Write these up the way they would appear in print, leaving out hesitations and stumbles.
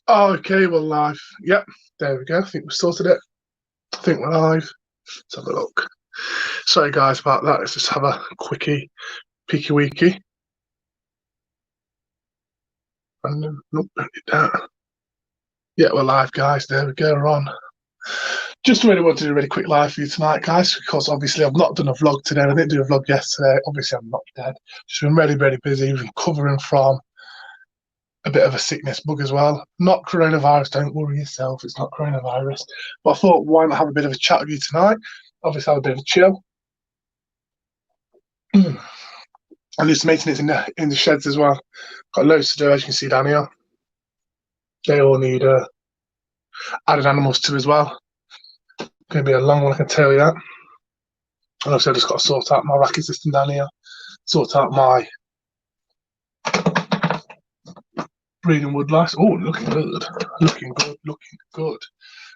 Oh, okay, we're live. Yep, there we go. I think we've sorted it. I think we're live. Let's have a look. Sorry, guys, about that. Let's just have a quickie, peeky weeky. And nope, yeah, we're live, guys. There we go. We're on. Just really wanted to do a really quick live for you tonight, guys, because obviously I've not done a vlog today. I didn't do a vlog yesterday. Obviously, I'm not dead. Just been really, really busy recovering from a bit of a sickness bug as well. Not coronavirus, don't worry yourself, it's not coronavirus. But I thought, why not have a bit of a chat with you tonight? Obviously, have a bit of a chill. And just maintenance in the sheds as well. Got loads to do, as you can see down here. They all need added animals too as well. Going to be a long one, I can tell you that. And also, I just got to sort out my racket system down here. Sort out my breeding woodlice. Oh, looking good. Looking good. Looking good.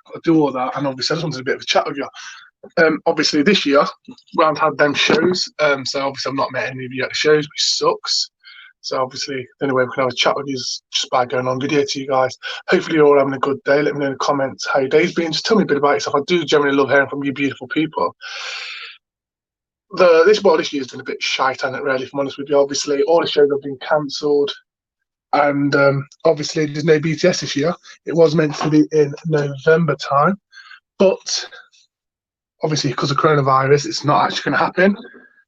Got to do all that. And obviously, I just wanted a bit of a chat with you. Obviously, this year we haven't had them shows, so obviously I've not met any of you at the shows, which sucks. So obviously, the only way we can have a chat with you is just by going on video to you guys. Hopefully, you're all having a good day. Let me know in the comments how your day's been. Just tell me a bit about yourself. I do generally love hearing from you beautiful people. This year's been a bit shite, hasn't it, really, if I'm honest with you. Obviously, all the shows have been cancelled. And obviously, there's no BTS this year. It was meant to be in November time. But obviously, because of coronavirus, it's not actually going to happen.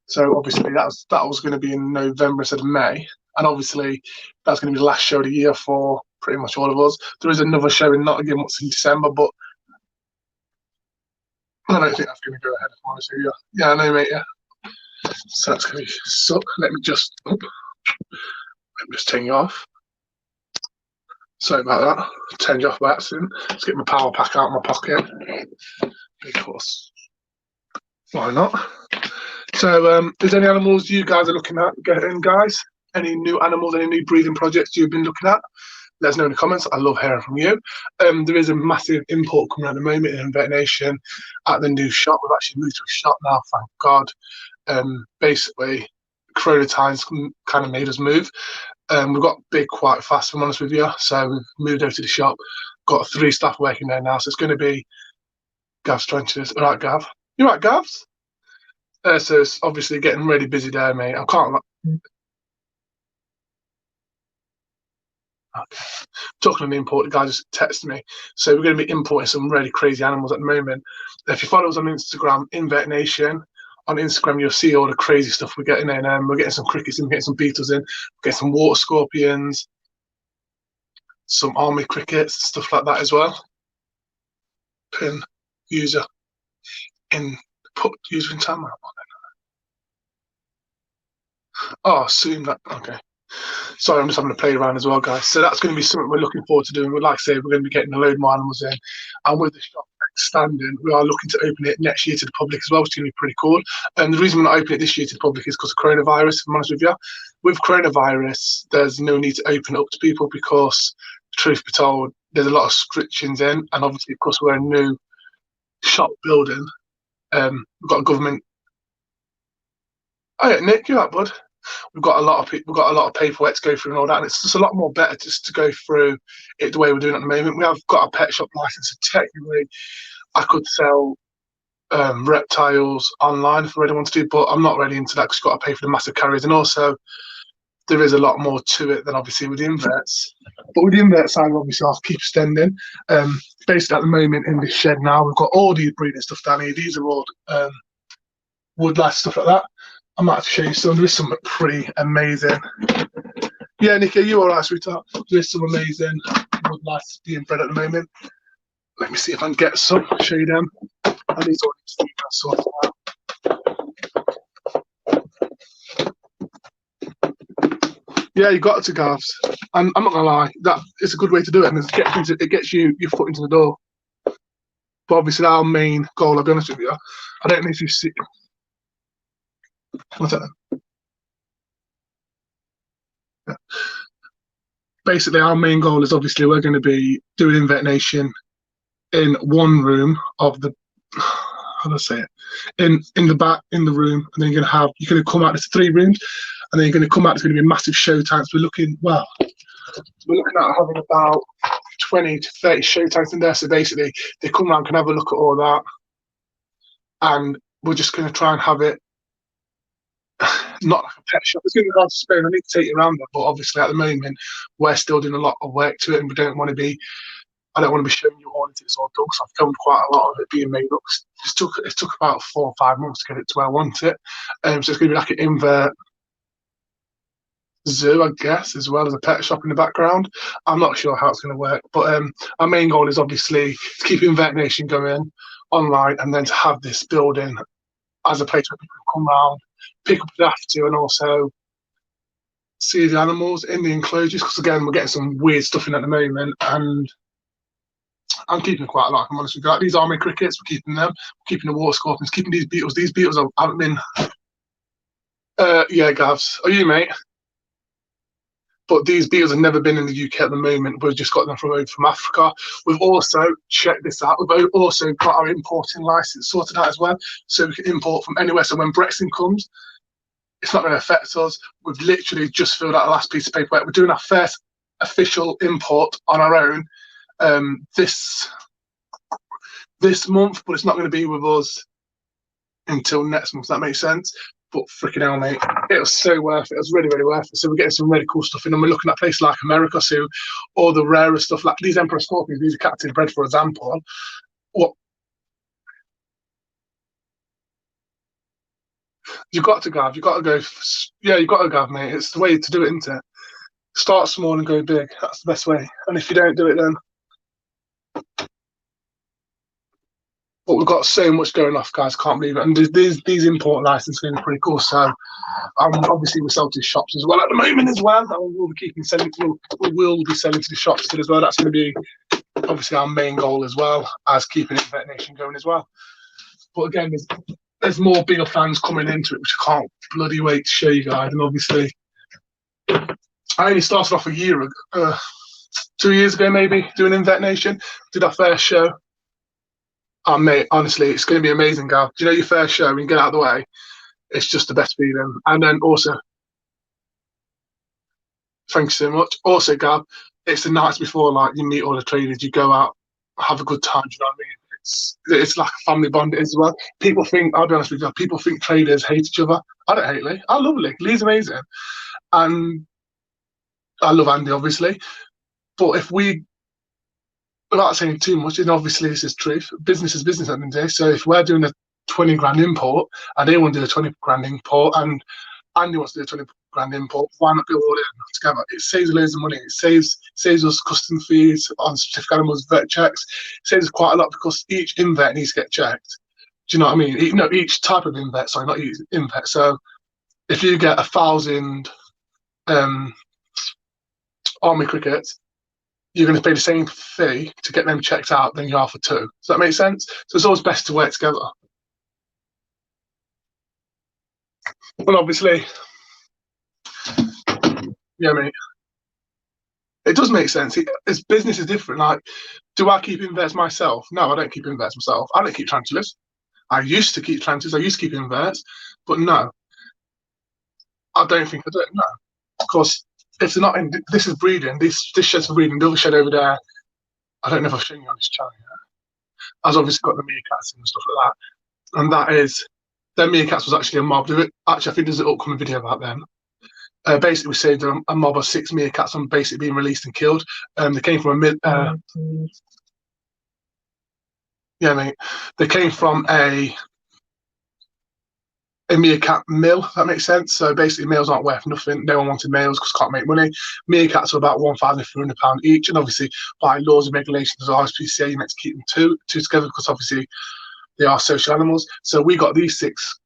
So obviously, that was going to be in November instead of May. And obviously, that's going to be the last show of the year for pretty much all of us. There is another show in Nottingham what's in December, but I don't think that's going to go ahead, if I'm honest with you. Yeah, I know, mate, yeah. So that's going to suck. Let me just turn you off. Sorry about that. Turned you off by accident. Let's get my power pack out of my pocket. Of course. Why not? So, is there any animals you guys are looking at getting, guys? Any new animals, any new breeding projects you've been looking at? Let us know in the comments. I love hearing from you. There is a massive import coming at the moment in Vet Nation at the new shop. We've actually moved to a shop now, thank God. Basically, Corona times kind of made us move. We've got big quite fast, if I'm honest with you. So we've moved over to the shop. Got 3 staff working there now. So it's going to be Gav Trenches. All right, Gav. You right, Gavs? So it's obviously getting really busy there, mate. I can't. Okay. Talking to the import, the guy just texted me. So we're going to be importing some really crazy animals at the moment. If you follow us on Instagram, Vet Nation, on Instagram, you'll see all the crazy stuff we're getting in. We're getting some crickets in, we're getting some beetles in, we're getting some water scorpions, some army crickets, stuff like that as well. Pin user in put user in time. Oh, assume that. Okay. Sorry, I'm just having to play around as well, guys. So that's going to be something we're looking forward to doing. Like I say, we're going to be getting a load more animals in. And with the shop expanding, we are looking to open it next year to the public as well, which is going to be pretty cool. And the reason we're not opening it this year to the public is because of coronavirus, if I'm honest with you. With coronavirus, there's no need to open it up to people because, truth be told, there's a lot of restrictions in. And obviously, of course, we're a new shop building. We've got a government. Oh, yeah, Nick, you right, bud? We've got a lot of paperwork to go through and all that, and it's just a lot more better just to go through it the way we're doing at the moment. We have got a pet shop license, so technically I could sell reptiles online if I really want to do, but I'm not really into that because you've got to pay for the massive carriers, and also there is a lot more to it than obviously with the inverts. But with the invert side, obviously I'll keep extending. Basically at the moment in this shed now, we've got all the breeding stuff down here. These are all woodlice, stuff like that. I might have to show you some. There is some pretty amazing. Yeah, Nicky, you all right, sweetheart? There is some amazing woodlice being bred at the moment. Let me see if I can get some. I'll show you them. And these all need to be sorted out. Yeah, you got to, Gavs. And I'm not gonna lie, that it's a good way to do it, and it gets you your foot into the door. But obviously, our main goal, I'll be honest with you, I don't know if you see. What's that? Yeah. Basically, our main goal is obviously we're going to be doing Vet Nation in one room of the. How do I say it? In the back, in the room, and then you're going to come out. There's 3 rooms, and then you're going to come out. It's going to be a massive show time. So we're looking at having about 20 to 30 show tags in there. So basically, they come around, can have a look at all that, and we're just going to try and have it not like a pet shop. It's going to be hard to explain. I need to take you around that, but obviously at the moment we're still doing a lot of work to it, and we don't want to be. I don't want to be showing you all until it's all done. So I've filmed quite a lot of it being made up. It took about 4 or 5 months to get it to where I want it. So it's going to be like an invert zoo, I guess, as well as a pet shop in the background. I'm not sure how it's going to work, but our main goal is obviously to keep Invert Nation going online, and then to have this building as a place where people can come around, pick up if they have to, and also see the animals in the enclosures. Because again, we're getting some weird stuff in at the moment, and I'm keeping quite a lot. I'm honest with you. Like these army crickets, we're keeping them. We're keeping the water scorpions, keeping these beetles. These beetles haven't been. Yeah, Gavs. Are you, mate? But these beetles have never been in the UK at the moment. We've just got them from Africa. We've also, checked this out, we've also got our importing license sorted out as well. So we can import from anywhere. So when Brexit comes, it's not going to affect us. We've literally just filled out the last piece of paperwork. We're doing our first official import on our own this month, but it's not going to be with us until next month. That makes sense. But freaking hell, mate, it was so worth it. It was really, really worth it. So we're getting some really cool stuff in, and we're looking at places like America, so all the rarest stuff, like these Emperor Scorpions, these are captive bred, for example. What you've got to go, yeah, you've got to go, mate. It's the way to do it, isn't it? Start small and go big. That's the best way. And if you don't do it, then. But we've got so much going off, guys. Can't believe it. And these import licenses are pretty cool. So obviously we sell to shops as well at the moment as well. And we'll be selling to the shops still as well. That's going to be obviously our main goal as well as keeping Invert Nation going as well. But again, there's more bigger plans coming into it, which I can't bloody wait to show you guys. And obviously, I only started off a year ago, 2 years ago maybe, doing Invert Nation. Did our first show. Oh, mate, honestly, it's going to be amazing, Gav. Do you know your first show and get out of the way? It's just the best feeling. And then also, thank you so much. Also, Gav, it's the nights before, like, you meet all the traders, you go out, have a good time, do you know what I mean? It's like a family bond as well. People think, I'll be honest with you, people think traders hate each other. I don't hate Lee. I love Lee. Lee's amazing. And I love Andy, obviously. But if we, without saying too much, and obviously this is truth, business is business at the end of the day. So if we're doing a 20 grand import and they want to do a 20 grand import and Andy wants to do a 20 grand import, why not go all in together? It saves loads of money. It saves us custom fees on certificate animals, vet checks. It saves us quite a lot because each invert needs to get checked. Do you know what I mean? No, each type of invert, sorry, not each invert. So if you get 1,000 army crickets, you're going to pay the same fee to get them checked out than you are for 2. Does that make sense? So it's always best to work together. Well, obviously, yeah, mate. It does make sense. Its business is different. Like, do I keep inverts myself? No, I don't keep inverts myself. I don't keep tarantulas. I used to keep tarantulas. I used to keep inverts, but no, I don't think I do. No, of course. If they're not in, this is breeding. This shed's for breeding. The other shed over there, I don't know if I've shown you on this channel yet. I've obviously got the meerkats and stuff like that. And that is, their meerkats was actually a mob. Actually, I think there's an upcoming video about them. Basically, we saved a mob of 6 meerkats from basically being released and killed. They came from yeah, mate. They came from a meerkat mill, if that makes sense. So basically, males aren't worth nothing. No one wanted males because can't make money. Meerkats are about £1,300 each, and obviously by laws and regulations of RSPCA, you're meant to keep them two together because obviously they are social animals. So we got these 6.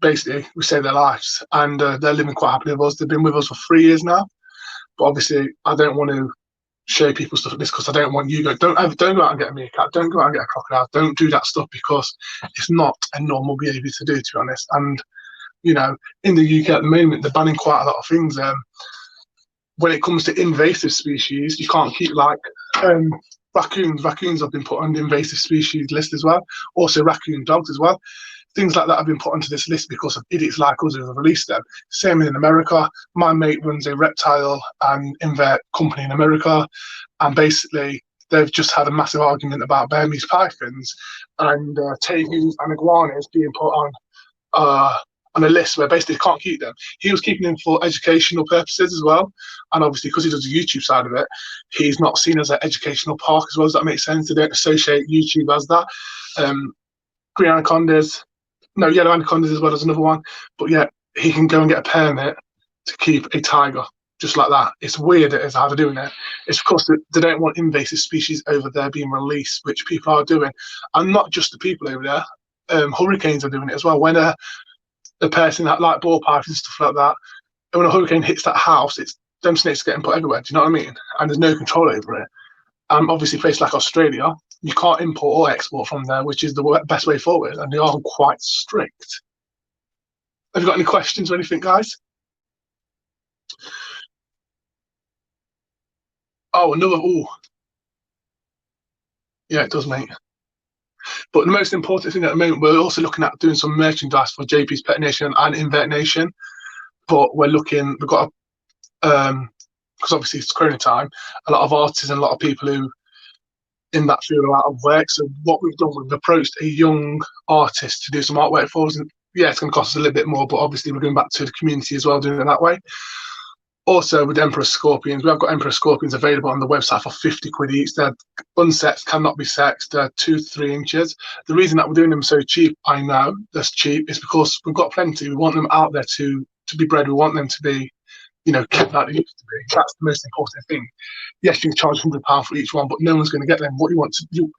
Basically, we saved their lives, and they're living quite happily with us. They've been with us for 3 years now. But obviously, I don't want to show people stuff like this because I don't want you to go. Don't go out and get a meerkat. Don't go out and get a crocodile. Don't do that stuff because it's not a normal behaviour to do, to be honest. And you know, in the UK at the moment, they're banning quite a lot of things. When it comes to invasive species, you can't keep like raccoons. Raccoons have been put on the invasive species list as well. Also, raccoon dogs as well. Things like that have been put onto this list because of idiots like us who have released them. Same in America. My mate runs a reptile and invert company in America, and basically they've just had a massive argument about Burmese pythons and tegus and iguanas being put on a list where basically they can't keep them. He was keeping them for educational purposes as well, and obviously because he does the YouTube side of it, he's not seen as an educational park as well. Does that make sense? They don't associate YouTube as that. Green anacondas, no, yellow anacondas as well as another one, but yeah, he can go and get a permit to keep a tiger just like that. It's weird it is how they're doing it. It's because they don't want invasive species over there being released, which people are doing, and not just the people over there. Hurricanes are doing it as well. When a person that like ball pythons and stuff like that, and when a hurricane hits that house, it's them snakes getting put everywhere. Do you know what I mean? And there's no control over it. Obviously, places like Australia, you can't import or export from there, which is the best way forward, and they are quite strict. Have you got any questions or anything, guys? Oh, another. Oh, yeah, it does, mate. But the most important thing at the moment, we're also looking at doing some merchandise for JP's Pet Nation and Invert Nation. But we've got because obviously it's Corona time, a lot of artists and a lot of people who in that field are out of work. So what we've done, we've approached a young artist to do some artwork for us. And yeah, it's going to cost us a little bit more, but obviously we're going back to the community as well, doing it that way. Also with Emperor Scorpions, we have got Emperor Scorpions available on the website for 50 quid each. They're unsexed, cannot be sexed. They're 2 to 3 inches. The reason that we're doing them so cheap, I know that's cheap, is because we've got plenty. We want them out there to be bred. We want them to be, kept like they used to be. That's the most important thing. Yes, you can charge £100 for each one, but no one's going to get them. What you want to do?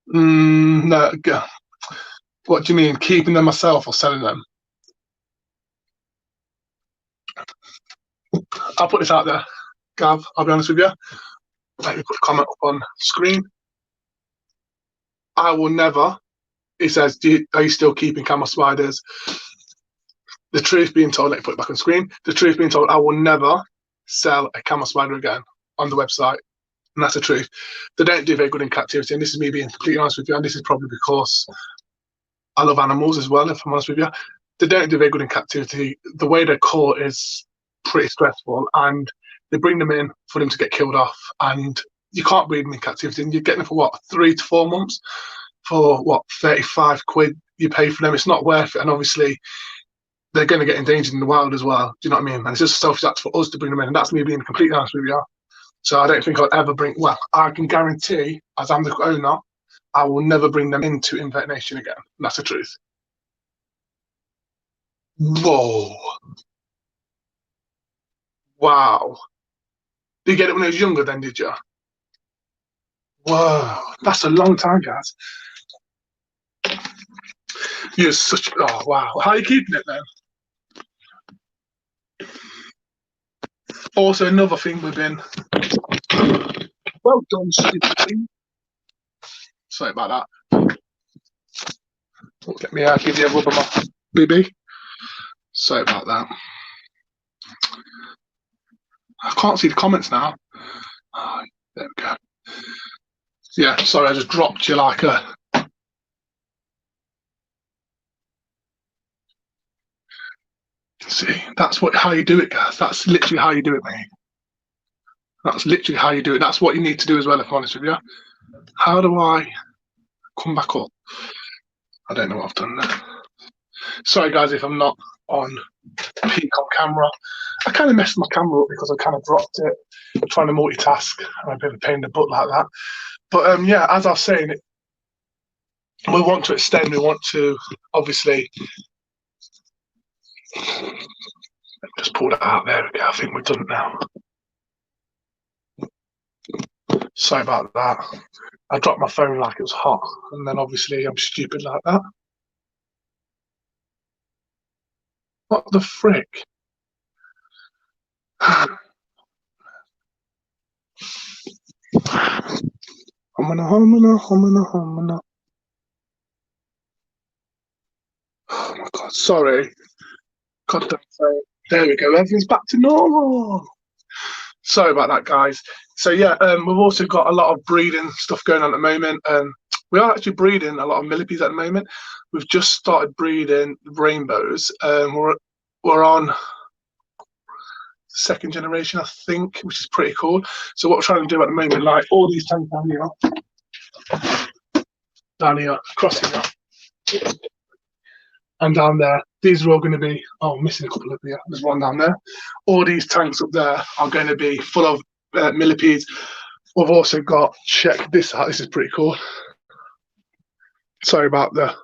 No. What do you mean? Keeping them myself or selling them? I'll put this out there, Gav. I'll be honest with you. Let me put a comment up on screen. I will never. He says, "Are you still keeping camel spiders?" The truth being told, let me put it back on screen. The truth being told, I will never sell a camel spider again on the website. And that's the truth. They don't do very good in captivity. And this is me being completely honest with you. And this is probably because I love animals as well, if I'm honest with you. They don't do very good in captivity. The way they're caught is pretty stressful. And they bring them in for them to get killed off. And you can't breed them in captivity. And you're getting them for what, 3 to 4 months? For what, 35 quid you pay for them? It's not worth it. And obviously, they're going to get endangered in the wild as well. Do you know what I mean? And it's just a selfish act for us to bring them in. And that's me being completely honest with you. So I don't think I'll ever bring, well, I can guarantee, as I'm the owner, I will never bring them into Invert Nation again. And that's the truth. Whoa. Wow. Did you get it when I was younger then, did you? Whoa. That's a long time, guys. You're such, oh, wow. How are you keeping it then? Also, another thing we've been, well done, stupid thing. Sorry about that. Let me give you a rubber, my BB. Sorry about that. I can't see the comments now. Oh, there we go. Yeah, sorry, I just dropped you like a. See, that's how you do it, guys. That's literally how you do it, mate. That's literally how you do it. That's what you need to do as well, if I'm honest with you. How do I come back up? I don't know what I've done there. Sorry, guys, if I'm not on peak on camera. I kind of messed my camera up because I kind of dropped it. I'm trying to multitask. I'm a bit of a pain in the butt like that. But yeah, as I was saying, we want to extend. We want to obviously. Just pull that out. There we go. I think we're done now. Sorry about that. I dropped my phone like it was hot, and then obviously I'm stupid like that. What the frick? Homina. Oh my god, sorry. God damn it. There we go. Everything's back to normal. Sorry about that, guys. So yeah, we've also got a lot of breeding stuff going on at the moment. We are actually breeding a lot of millipedes at the moment. We've just started breeding rainbows. We're on second generation, I think, which is pretty cool. So what we're trying to do at the moment, like all these tanks down here, crossing up, and down there, these are all going to be, oh, I'm missing a couple of here, there's one down there. All these tanks up there are going to be full of millipedes. We've also got, check this out, this is pretty cool. Sorry about the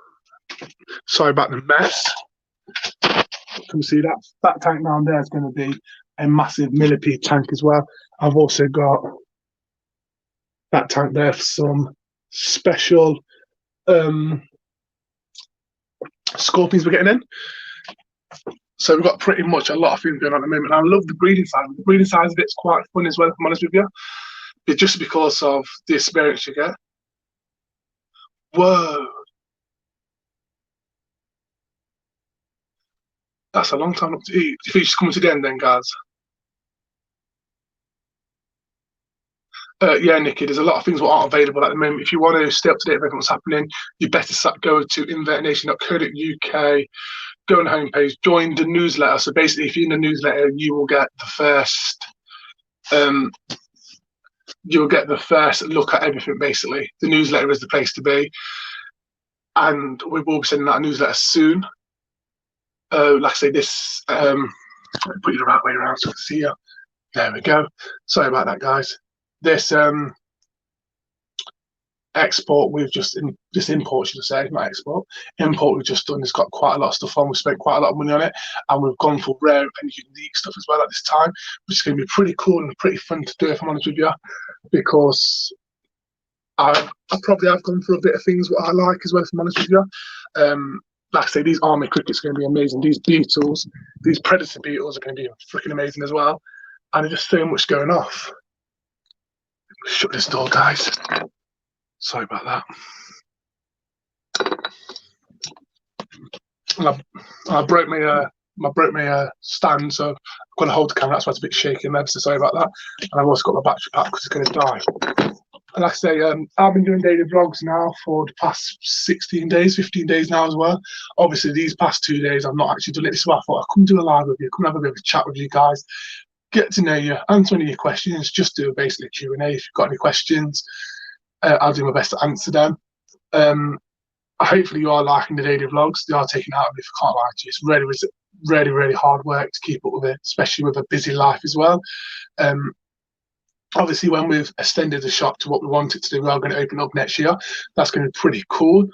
mess. Can you see that? That tank down there is going to be a massive millipede tank as well. I've also got that tank there for some special scorpions we're getting in. So we've got pretty much a lot of things going on at the moment. I love the breeding side. The breeding side of it's quite fun as well, if I'm honest with you. It's just because of the experience you get. Whoa. That's a long time up to eat. If you just come to the end then, guys. Yeah, Nikki, there's a lot of things that aren't available at the moment. If you want to stay up to date with everything that's happening, you better go to invertnation.co.uk, go on the homepage, join the newsletter. So basically, if you're in the newsletter, you will get the first look at everything. Basically, the newsletter is the place to be, and we will be sending out a newsletter soon. Like I say, this put you the right way around so I can see you. There we go. Sorry about that, guys. This export we've just import, should I say, not export. Import we've just done has got quite a lot of stuff on. We spent quite a lot of money on it, and we've gone for rare and unique stuff as well at this time, which is going to be pretty cool and pretty fun to do, if I'm honest with you, because I probably have gone for a bit of things what I like as well, if I'm honest with you. Like I say, these army crickets are going to be amazing. These beetles, these predator beetles are going to be freaking amazing as well, and there's just so much going off. Shut this door, guys. Sorry about that. I broke my stand, so I've got to hold the camera. That's why it's a bit shaky there. So sorry about that. And I've also got my battery pack because it's going to die. And like I say, I've been doing daily vlogs now for the past 16 days, 15 days now as well. Obviously, these past 2 days I've not actually done it. So I thought I'd come do a live with you, come have a bit of a chat with you guys, get to know you, answer any of your questions, just do basically Q&A. If you've got any questions, I'll do my best to answer them. Hopefully you are liking the daily vlogs. They are taking out of me, if I can't lie to you. It's really, really hard work to keep up with it, especially with a busy life as well. Obviously, when we've extended the shop to what we want it to do, we are going to open up next year. That's going to be pretty cool.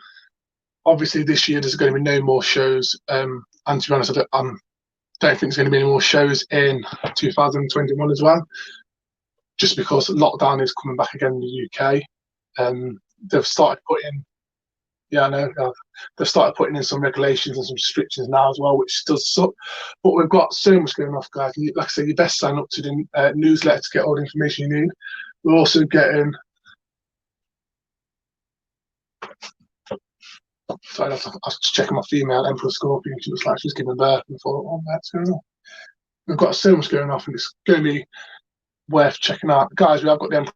Obviously, this year there's going to be no more shows. And to be honest, I don't think there's going to be any more shows in 2021 as well, just because lockdown is coming back again in the UK. They've started putting, they've started putting in some regulations and some restrictions now as well, which does suck. But we've got so much going off, guys. Like I say, you best sign up to the newsletter to get all the information you need. We're also getting. Sorry, I was checking my female Emperor Scorpion. She looks like she's giving birth, and I thought, oh, that's going on. We've got so much going off, and it's going to be worth checking out, guys. We have got the Emperor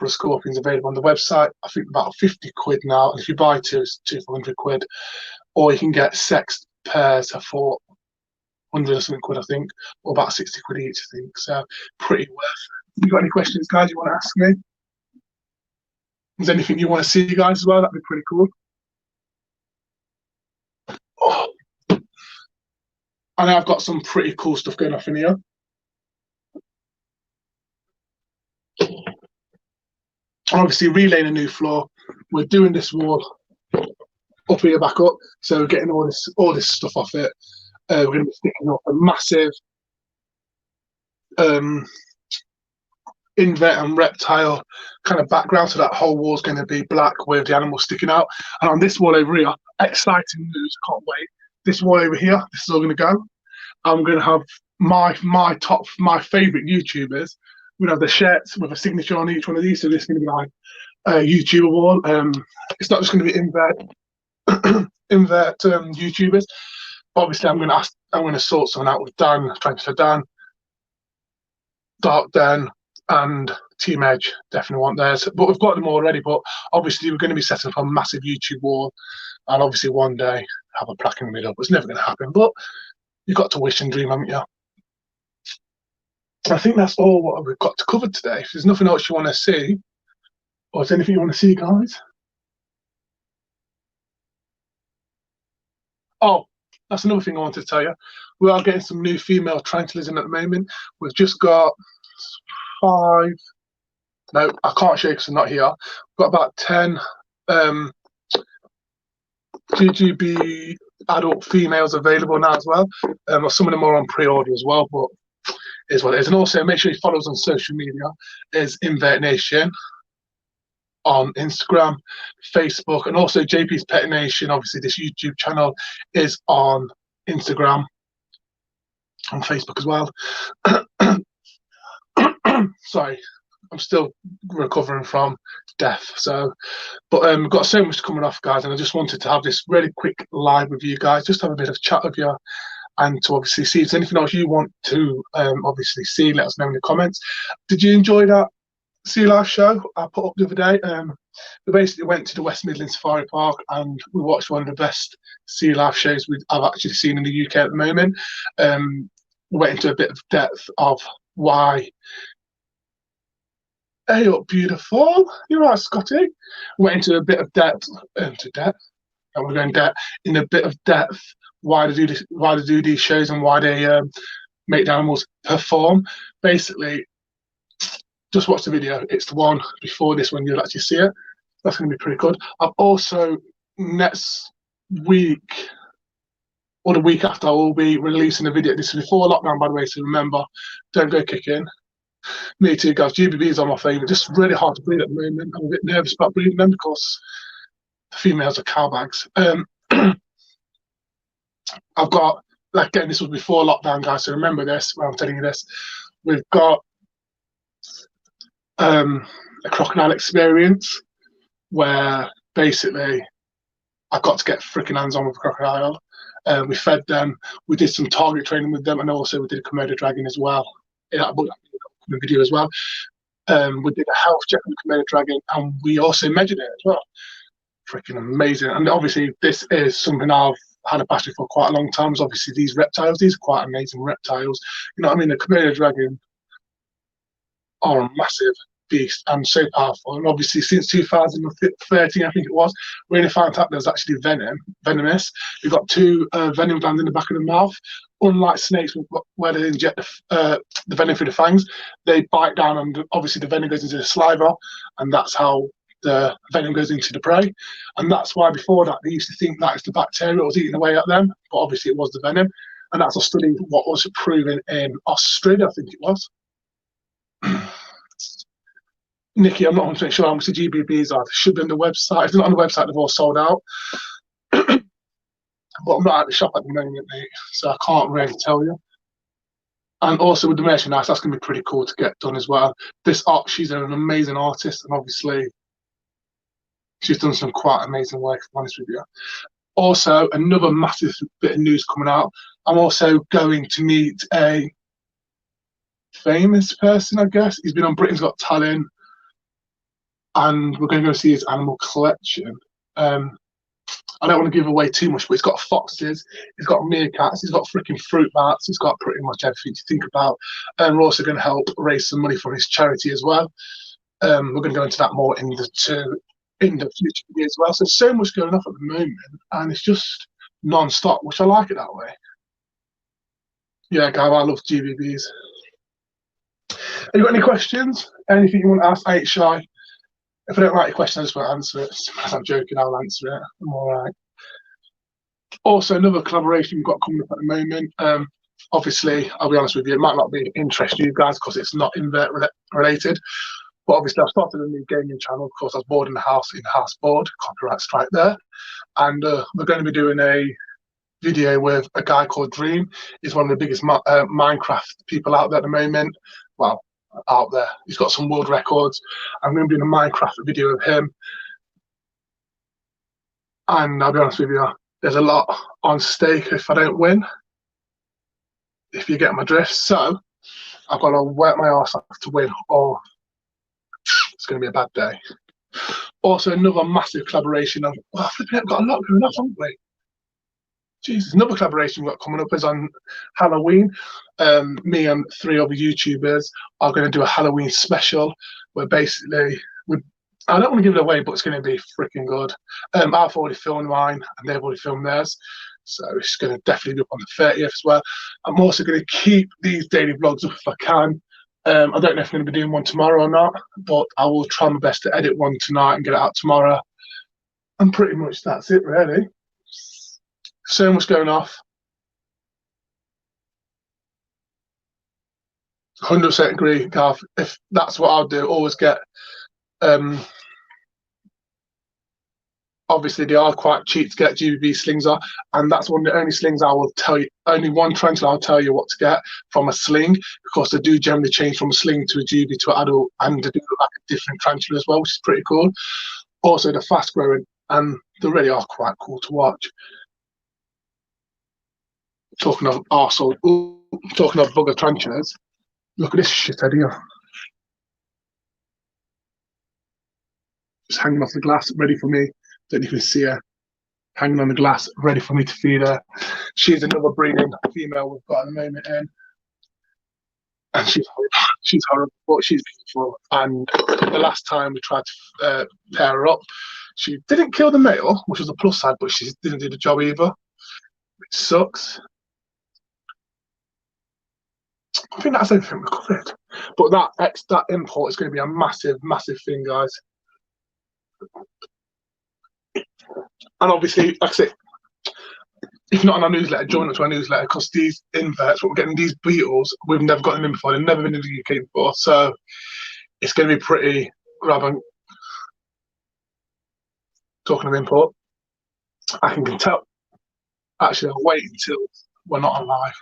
Scorpions available on the website. I think about 50 quid now, and if you buy two, it's 200 quid, or you can get sex pairs for 100 or something quid, I think, or about 60 quid each, I think. So pretty worth it. You got any questions, guys, you want to ask me? Is there anything you want to see, guys, as well? That'd be pretty cool. Oh. And I've got some pretty cool stuff going off in here. Obviously relaying a new floor. We're doing this wall up here, back up, so we're getting all this stuff off it. We're going to be sticking up a massive invert and reptile kind of background, so that whole wall's going to be black with the animals sticking out. And on this wall over here, exciting news, I can't wait. This wall over here, this is all going to go. I'm going to have my favorite YouTubers. We're going to have the shirts with a signature on each one of these, so this is going to be like a YouTuber wall. It's not just going to be invert YouTubers. Obviously, I'm going to sort something out with Dan, thanks to Dan, Dark Dan, and Team Edge. Definitely want theirs, but we've got them already. But obviously, we're going to be setting up a massive YouTube wall, and obviously one day have a plaque in the middle. It's never going to happen, but you've got to wish and dream, haven't you? I think that's all what we've got to cover today. If there's nothing else you want to see, or is there anything you want to see, guys? Oh, that's another thing I wanted to tell you. We are getting some new female tarantulas in at the moment. We've just got 5. No, I can't show you because I'm not here. We've got about 10 GGB adult females available now as well. Some of them are on pre-order as well, but is what it is. And also make sure you follow us on social media. Is Invert Nation on Instagram, Facebook, and also JP's Pet Nation. Obviously, this YouTube channel is on Instagram, on Facebook as well. Sorry, I'm still recovering from death. So, but we've got so much coming off, guys, and I just wanted to have this really quick live with you guys, just have a bit of chat with you, and to obviously see if there's anything else you want to obviously see. Let us know in the comments. Did you enjoy that Sea Life show I put up the other day? We basically went to the West Midlands Safari Park and we watched one of the best sea life shows I've actually seen in the UK at the moment. We went into a bit of depth of why. Hey up, beautiful. You're right, Scotty. We went into a bit of depth, and we're going in a bit of depth why they do this, why they do these shows, and why they make the animals perform. Basically, just watch the video. It's the one before this one, you'll actually see it. That's going to be pretty good. I've also, next week or the week after, I will be releasing a video. This is before lockdown, by the way, so remember, don't go kicking. Me too, guys. GBBs are my favourite. Just really hard to breathe at the moment. I'm a bit nervous about breathing them because the females are cow bags. I've got, again, this was before lockdown, guys, so remember this when I'm telling you this. We've got a crocodile experience where basically I got to get freaking hands on with a crocodile. We fed them, we did some target training with them, and also we did a Komodo dragon as well. In that video as well. We did a health check on the Komodo dragon, and we also measured it as well. Freaking amazing. And obviously this is something I've had a passion for quite a long time. Is obviously these reptiles. These are quite amazing reptiles. You know what I mean? The Komodo dragon are a massive beast and so powerful. And obviously since 2013, I think it was, we only found out there's actually venomous. We've got 2 venom glands in the back of the mouth. Unlike snakes, where they inject the venom through the fangs, they bite down and obviously the venom goes into the saliva, and that's how the venom goes into the prey. And that's why before that they used to think that it's the bacteria that was eating away at them, but obviously it was the venom. And that's a study what was proven in Australia, I think it was. Nikki, I'm not 100% sure how much the GBBs are. They should be on the website. If they're not on the website, they've all sold out. But I'm not at the shop at the moment, mate, so I can't really tell you. And also with the merchandise, that's going to be pretty cool to get done as well. This art, she's an amazing artist, and obviously she's done some quite amazing work, to be honest with you. Also, another massive bit of news coming out. I'm also going to meet a famous person, I guess. He's been on Britain's Got Talent, and we're going to go see his animal collection. I don't want to give away too much, but he's got foxes, he's got meerkats, he's got freaking fruit bats, he's got pretty much everything to think about. And we're also going to help raise some money for his charity as well. We're going to go into that more in the future video as well. So there's so much going on at the moment, and it's just non-stop, which I like it that way. Yeah, guys, I love GBBs. Have you got any questions? Anything you want to ask? I ain't shy. If I don't like your question, I just won't answer it. As I'm joking, I'll answer it. I'm all right. Also, another collaboration we've got coming up at the moment. Obviously, I'll be honest with you, it might not be of interest to you guys because it's not invert related. But obviously, I've started a new gaming channel. Of course, I was bored in the house board, copyright strike there. And we're going to be doing a video with a guy called Dream. He's one of the biggest Minecraft people out there at the moment. Well, out there. He's got some world records. I'm going to be doing a Minecraft video of him. And I'll be honest with you, there's a lot on stake if I don't win. If you get my drift. So I've got to work my arse off to win, or it's going to be a bad day. Also, another massive collaboration. I've got a lot going on, haven't we? Jesus, another collaboration we've got coming up is on Halloween. Me and 3 other YouTubers are going to do a Halloween special where basically I don't want to give it away, but it's going to be freaking good. I've already filmed mine and they've already filmed theirs. So it's going to definitely be up on the 30th as well. I'm also going to keep these daily vlogs up if I can. I don't know if I'm going to be doing one tomorrow or not, but I will try my best to edit one tonight and get it out tomorrow. And pretty much that's it, really. So much going off. 100% agree, Gav. If that's what I'll do, always get. Obviously, they are quite cheap to get. GBB slings are, and that's one of the only slings I will tell you. Only one tarantula I'll tell you what to get from a sling, because they do generally change from a sling to a GB to an adult, and they do look like a different tarantula as well, which is pretty cool. Also, they're fast growing, and they really are quite cool to watch. Talking of arsehole, talking of bugger tarantulas, look at this shithead here. Just hanging off the glass, ready for me. Don't know if you can see her hanging on the glass, ready for me to feed her. She's another breeding female we've got at the moment in. And she's horrible, but she's beautiful. And the last time we tried to pair her up, she didn't kill the male, which was a plus side, but she didn't do the job either, which sucks. I think that's everything we covered. But that import is going to be a massive, massive thing, guys. And obviously, like I say, if not on our newsletter, join us to our newsletter, because these inverts, what we're getting, these beetles, we've never gotten them in before. They've never been in the UK before. So it's going to be pretty grabbing. Talking of import, I can tell. Actually, I'll wait until we're not on live.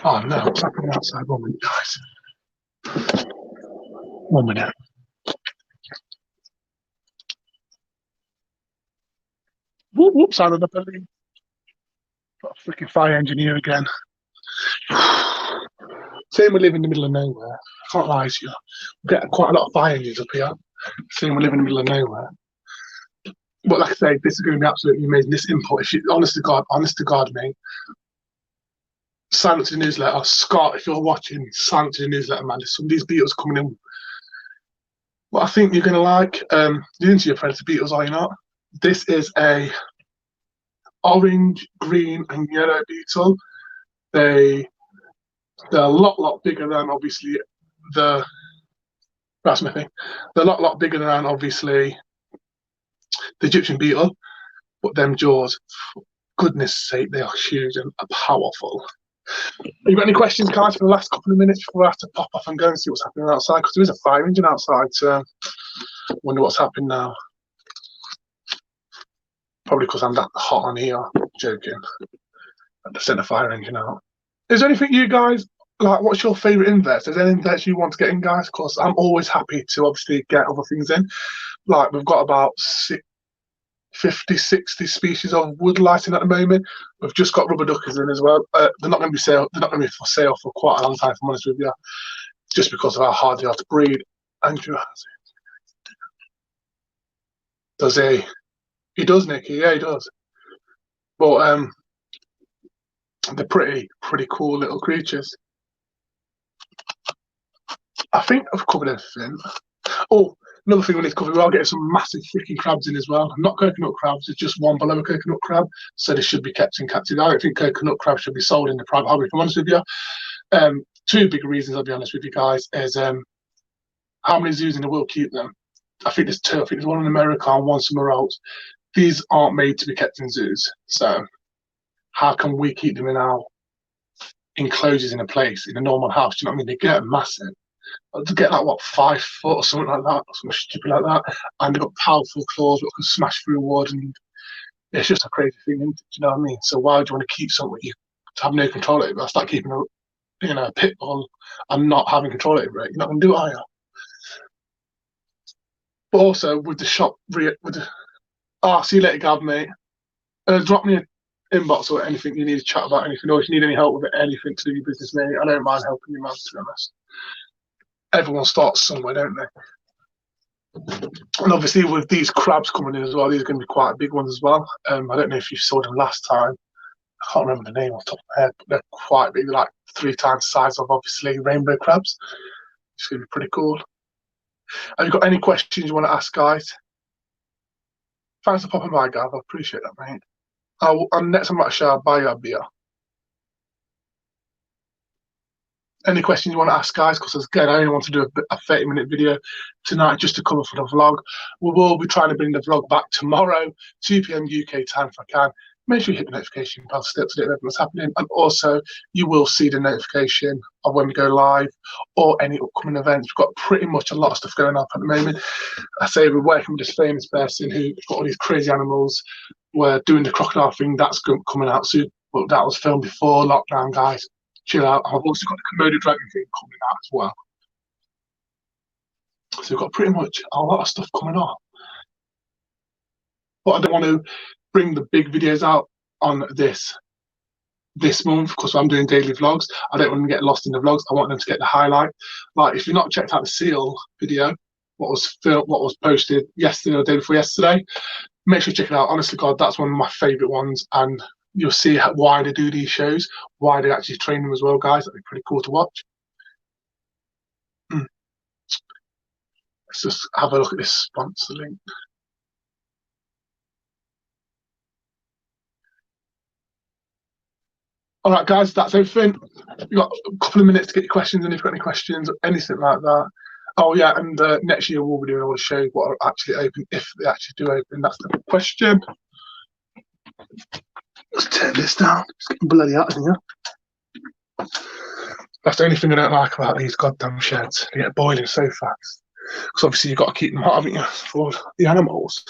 Oh no, what's happening outside? 1 minute, guys. 1 minute. Whoops, out of the building. Got a freaking fire engineer again. Saying we live in the middle of nowhere. I can't lie to you. We get quite a lot of fire engines up here. Saying we live in the middle of nowhere. But like I say, this is going to be absolutely amazing. This import, if you, honest to God, mate, sign up to the newsletter. Scott, if you're watching, sign up to the newsletter, man. There's some of these beetles coming in. What I think you're going to like, you're into your predator beetles, are you not? This is a orange, green, and yellow beetle. They're a lot bigger than obviously the Rasmithy. They're a lot bigger than obviously the Egyptian beetle, but them jaws, for goodness sake, they are huge and powerful. You got any questions, guys, for the last couple of minutes before I have to pop off and go and see what's happening outside? Because there is a fire engine outside, so I wonder what's happening now. Probably because I'm that hot on here. Joking. I sent a fire engine out. Is there anything you guys like? What's your favourite inverts? Is there any inverts you want to get in, guys? Because I'm always happy to obviously get other things in. Like we've got about 50, 60 species of wood lighting at the moment. We've just got rubber duckers in as well. They're not going to be sale. They're not going to be for sale for quite a long time, if I'm honest with you, just because of how hard they are to breed. Andrew has it. Does he? He does, Nicky. Yeah, he does. But they're pretty cool little creatures. I think I've covered everything. Oh, another thing we need to cover, we are getting some massive freaking crabs in as well. Not coconut crabs, it's just one below a coconut crab, so they should be kept in captivity. I don't think coconut crabs should be sold in the private hobby, if I'm honest with you. Two big reasons, I'll be honest with you guys, is how many zoos in the world keep them? I think there's two. I think there's one in America and one somewhere else. These aren't made to be kept in zoos, so how can we keep them in our enclosures in a place, in a normal house? Do you know what I mean? They get massive. To get like what, 5 foot or something like that, something stupid like that, and they've got powerful claws that can smash through wood, and it's just a crazy thing, isn't it? Do you know what I mean? So why do you want to keep something you have no control over? That's like keeping a pit bull and not having control over it. You're not going to do it, are you? But also with the shop, see you later, Gav, mate. Drop me an inbox or anything you need to chat about, anything, or if you need any help with it, anything to do with your business, mate. I don't mind helping you, man, to be honest. Everyone starts somewhere, don't they? And obviously with these crabs coming in as well, these are going to be quite big ones as well. I don't know if you saw them last time. I can't remember the name off the top of my head, but they're quite big, like 3 times the size of obviously rainbow crabs. It's going to be pretty cool. Have you got any questions you want to ask, guys? Thanks for popping by, Gav. I appreciate that, mate. And next time I'll share, buy you a beer. Any questions you want to ask, guys? Because again, I only want to do a 30-minute video tonight just to cover for the vlog. We will be trying to bring the vlog back tomorrow, 2 p.m. UK time if I can. Make sure you hit the notification bell to stay up to date with what's happening. And also, you will see the notification of when we go live or any upcoming events. We've got pretty much a lot of stuff going on at the moment. I say we're working with this famous person who's got all these crazy animals. We're doing the crocodile thing. That's coming out soon. But that was filmed before lockdown, guys. Chill out. I've also got the Komodo dragon thing coming out as well. So we've got pretty much a lot of stuff coming on. But I don't want to bring the big videos out on this month because I'm doing daily vlogs. I don't want to get lost in the vlogs. I want them to get the highlight. Like if you've not checked out the seal video, what was posted yesterday or the day before yesterday, make sure you check it out. Honestly, God, that's one of my favourite ones, and you'll see why they do these shows, why they actually train them as well, guys. That'd be pretty cool to watch. Let's just have a look at this sponsor link. All right, guys, that's everything. We've got a couple of minutes to get your questions, and if you've got any questions or anything like that. Oh, yeah, and next year we'll be doing all the shows what are actually open, if they actually do open. That's the question. Let's turn this down. It's getting bloody hot in here. That's the only thing I don't like about these goddamn sheds. They get boiling so fast. Because obviously you've got to keep them hot, haven't you, for the animals.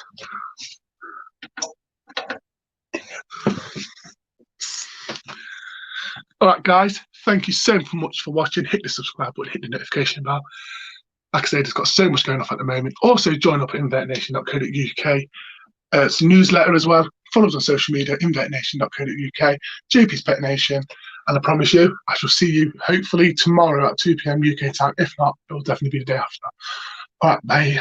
All right, guys, thank you so much for watching. Hit the subscribe button, hit the notification bell. Like I said, it's got so much going off at the moment. Also, join up at invertnation.co.uk. It's a newsletter as well. Follow us on social media, invertnation.co.uk, JP's Pet Nation. And I promise you, I shall see you hopefully tomorrow at 2 p.m. UK time. If not, it will definitely be the day after. All right, bye.